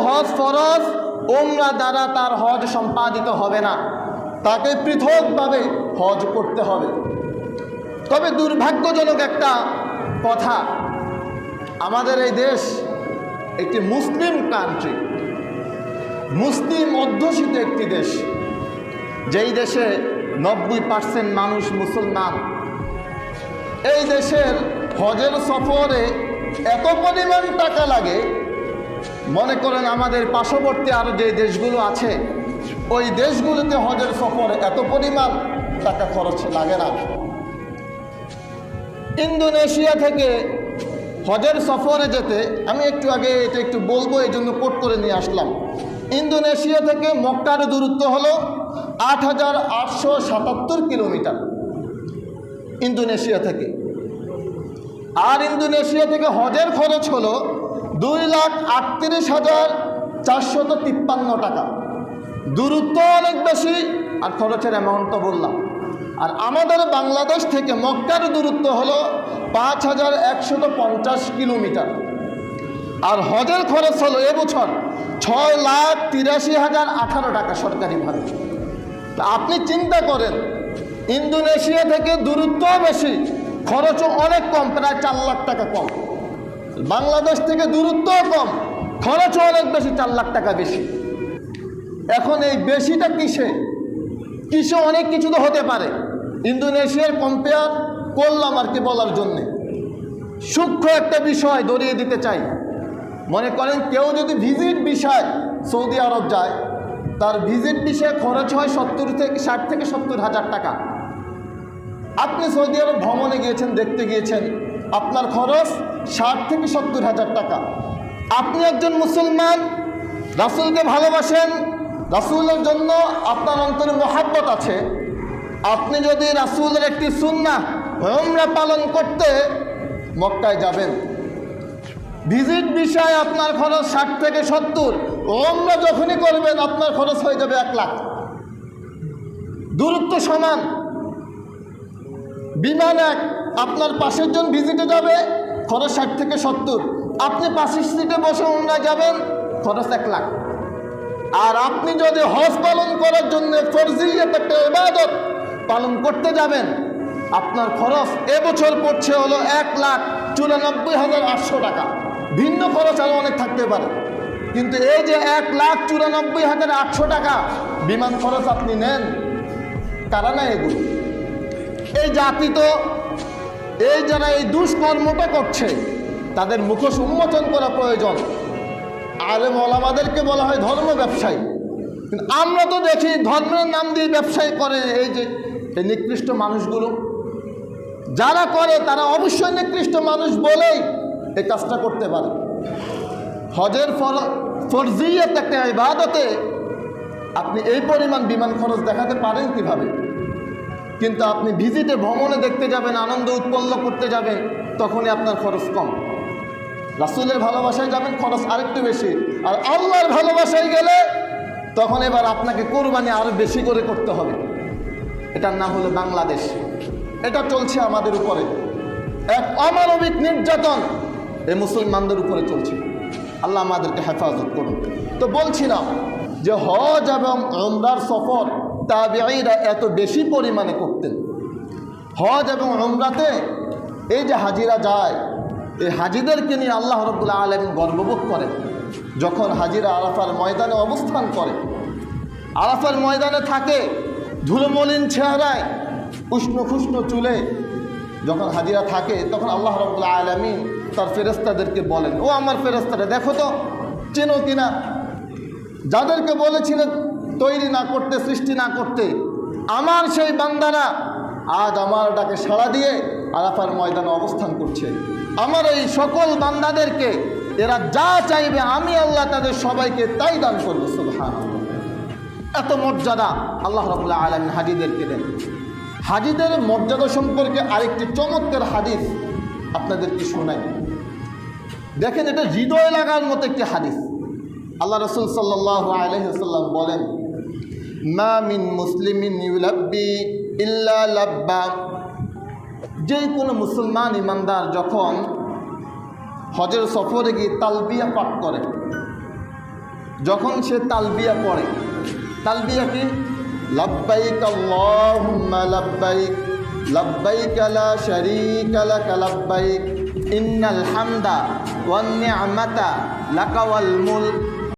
হজ ফরজ, উমরা দ্বারা তার হজ সম্পাদিত হবে না, তাকে পৃথকভাবে হজ করতে হবে। তবে দুর্ভাগ্যজনক একটা কথা, আমাদের এই দেশ একটি মুসলিম কান্ট্রি, মুসলিম অধ্যুষিত একটি দেশ, যেই দেশে 90% মানুষ মুসলমান। এই দেশের হজের সফরে এত পরিমাণ টাকা লাগে, মনে করেন আমাদের পার্শ্ববর্তী আরও যে দেশগুলো আছে, ওই দেশগুলোতে হজের সফরে এত পরিমাণ টাকা খরচ লাগে না। ইন্দোনেশিয়া থেকে হজের সফরে যেতে, আমি একটু আগে এটা একটু বলবো, এই জন্য কোট করে নিয়ে আসলাম। ইন্দোনেশিয়া থেকে মক্কার দূরত্ব হলো ৮,৮৭৭ কিলোমিটার ইন্দোনেশিয়া থেকে। আর ইন্দোনেশিয়া থেকে হজের খরচ হলো 2,38,453 টাকা। দূরত্ব অনেক বেশি আর খরচের অ্যামাউন্ট তো বললাম। আর আমাদের বাংলাদেশ থেকে মক্কার দূরত্ব হলো 5,150 কিলোমিটার। আর হজের খরচ হলো এবছর 6,83,018 টাকা সরকারিভাবে। তা আপনি চিন্তা করেন, ইন্দোনেশিয়া থেকে দূরত্বও বেশি, খরচও অনেক কম, প্রায় 4 লাখ টাকা কম। বাংলাদেশ থেকে দূরত্বও কম, খরচও অনেক বেশি, 4 লাখ টাকা বেশি। এখন এই বেশিটা কিসে অনেক কিছু তো হতে পারে। ইন্দোনেশিয়ার কম্পেয়ার করলাম আর কি বলার জন্যে। সূক্ষ্ম একটা বিষয় ধরিয়ে দিতে চাই। মনে করেন কেউ যদি ভিজিট ভিসায় সৌদি আরব যায়, তার ভিজিট ভিসায় খরচ হয় 60 থেকে 70 হাজার টাকা। আপনি সৌদি আরব ভ্রমণে গিয়েছেন, দেখতে গিয়েছেন, আপনার খরচ 60 থেকে 70 হাজার টাকা। আপনি একজন মুসলমান, রাসূলকে ভালোবাসেন, রাসূলের জন্য আপনার অন্তরে মহাব্বত আছে। আপনি যদি রাসূলের একটি সুন্নাহ উমরা পালন করতে মক্কায় যাবেন, ভিজিট ভিসায় আপনার খরচ 60 থেকে 70, উমরা যখনই করবেন আপনার খরচ হয়ে যাবে 1 লাখ। দূরত্ব সমান। বিমান এক, আপনার পাশের জন ভিজিটে যাবে, খরচ 60 থেকে 70। আপনি পাশের সিটে বসে উমরা যাবেন, খরচ 1 লাখ। আর আপনি যদি হজ পালন করার জন্য ফরজিয়ত একটা ইবাদত পালন করতে যাবেন, আপনার খরচ এবছর পড়ছে হলো 1,94,800 টাকা। ভিন্ন খরচ আরও অনেক থাকতে পারে, কিন্তু এই যে 1,94,800 টাকা বিমান খরচ আপনি নেন, কারা না এগুলো? এই জাতি তো, এই যারা এই দুষ্কর্মটা করছে, তাদের মুখোশ উন্মোচন করা প্রয়োজন। আলেম ওলামাদেরকে বলা হয় ধর্ম ব্যবসায়ী, কিন্তু আমরা তো দেখি ধর্মের নাম দিয়ে ব্যবসায়ী করে এই যে এই নিকৃষ্ট মানুষগুলো। যারা করে তারা অবশ্যই নিকৃষ্ট মানুষ বলেই এই কাজটা করতে পারে। হজের ফরজিয়ত একটা ইবাদতে আপনি এই পরিমাণ বিমান খরচ দেখাতে পারেন কিভাবে? কিন্তু আপনি ভিজিটে ভ্রমণে দেখতে যাবেন, আনন্দ উৎপন্ন করতে যাবেন, তখনই আপনার খরচ কম। রাসূলের ভালোবাসায় যাবেন, খরচ আরেকটু বেশি। আর আল্লাহর ভালোবাসায় গেলে তখন এবার আপনাকে কোরবানি আরো বেশি করে করতে হবে। এটার নাম হলো বাংলাদেশ। এটা চলছে আমাদের উপরে, এক অমানবিক নির্যাতন এই মুসলমানদের উপরে চলছে। আল্লাহ আমাদেরকে হেফাজত করুন। তো বলছিলাম যে হজ এবং উমরার সফর তাবেঈরা এত বেশি পরিমাণে করতেন। হজ এবং উমরাতে এই যে হাজিরা যায়, এই হাজিদেরকে নিয়ে আল্লাহ রাব্বুল আলামিন গর্ববোধ করেন। যখন হাজিরা আরাফার ময়দানে অবস্থান করে, আরাফার ময়দানে থাকে, ধুলোমলিন চেহারায়, উষ্ণ খুষ্ণ চুলে যখন হাজিরা থাকে, তখন আল্লাহ রাব্বুল আলামিন তার ফেরেশতাদেরকে বলেন, ও আমার ফেরেশতারা, দেখো তো চেনো কিনা, যাদেরকে বলেছিলেন তৈরি না করতে, সৃষ্টি না করতে, আমার সেই বান্দারা আজ আমার ডাকে সাড়া দিয়ে আরাফার ময়দানে অবস্থান করছে। আমার এই সকল বান্দাদেরকে এরা যা চাইবে আমি আল্লাহ তাদের সবাইকে তাই দান করবো। সুবহানাল্লাহ। এত মর্যাদা আল্লাহ রাব্বুল আলামিন হাজিদেরকে দেন। হাজিদের মর্যাদা সম্পর্কে আরেকটি চমৎকার হাদিস আপনাদেরকে শোনাই। দেখেন, এটা হৃদয় লাগার মতো একটি হাদিস। আল্লাহ রাসূল সাল্লাল্লাহু আলাইহি ওয়াসাল্লাম বলেন, মা মিন মুসলিমিন ইউলাব্বি ইল্লা লাব্বা। যে কোনো মুসলমান ইমানদার যখন হজের সফরে গিয়ে তালবিয়া পাঠ করে, যখন সে তালবিয়া পড়ে, তালবিয়া কি? লাব্বাইক আল্লাহুম্মা লাব্বাইক, লাব্বাইক লা শারীকা লাক লাব্বাইক, ইন্নাল হামদা ওয়ান নি'মাতা লাকা ওয়াল মুলক